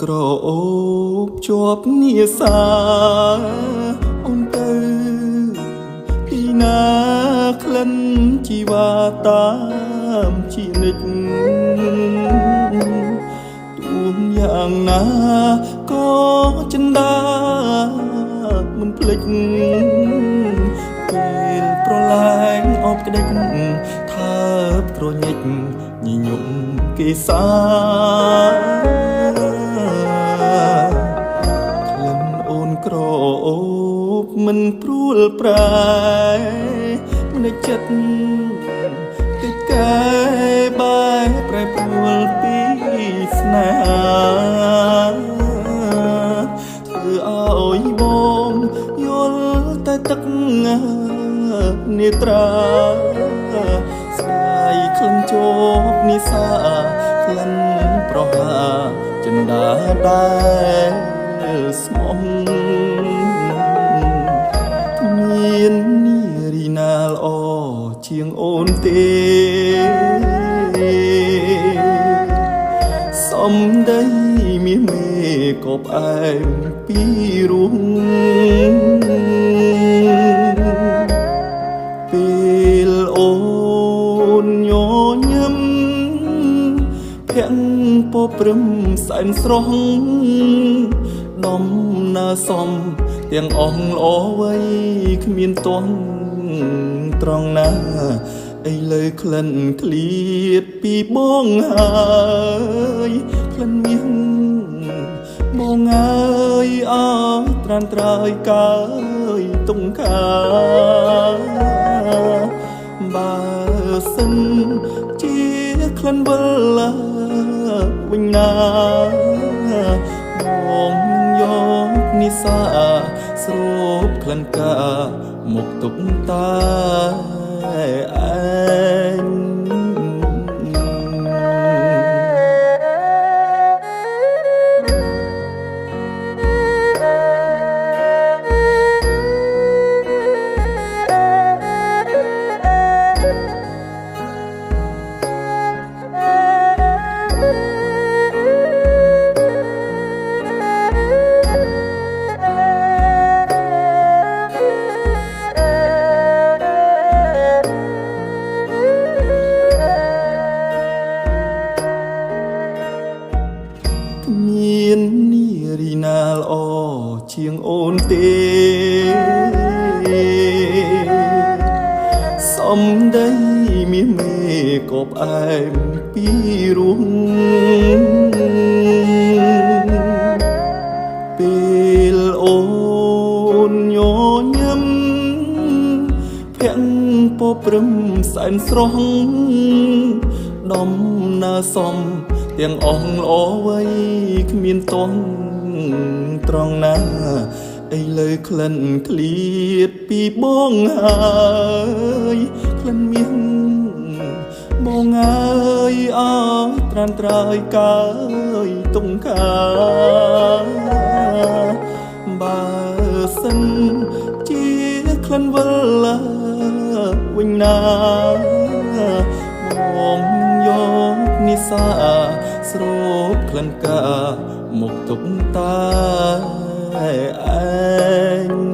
ក្រអូបជាប់នាសាអូនទៅពីណាក្លិនជីវ៉ាតាមជានិច្ចទូនយ៉ាងណាក៏ចិនដាមិនភ្លេចពេលប្រឡែងអបក្តិចថាបត្រញិចញញប់គេសាក្លិនអូនក្រអូបមិនព្រួលប្រែមិនចិត្តកិច្ចកែបែប្រែប្រួលពីស្នេហាធ្វើឲ្យបងយល់តែទឹកនេត្រាស្ដាយក្លិនជាប់និសាក្លិនប្រហាចិនដាដែលស្មោះមាននារីណាល្អជាងអូនទេសំដីមាសមេក៏ផ្អែមពីរួងពេលអូនញញឹមភាំងពព្រឹមសែនស្រស់ដំណើរសំទាំងអស់ល្អវៃគ្មានទាន់ត្រង់ណាឥឡូវក្លិនឃ្លៀតពីបងហើយក្លិនមាសបងអើយអើយត្រានត្រើយកើយទុំខាបើសិនជាក្លិនវិលវិញណាបងយកនិសាស្រូបក្លិនកាមកទុកតែឯងមាននារីណាល្អជាងអូនទេសំដីមាសមេក៏ផ្អែមពីរួងពេលអូនញញឹមភាំងពព្រឹមសែនស្រស់ដំណើរសំទាំងអស់ល្អវៃគ្មានទាន់ត្រង់ណាឥឡូវក្លិនឃ្លៀតពីបងហើយក្លិនមាសបងអើយអើយត្រានត្រើយកើយទុំខាបើសិនជាក្លិនវិលវិញណាបងយកនិសាស្រូបក្លិនកាមកទុកតែឯង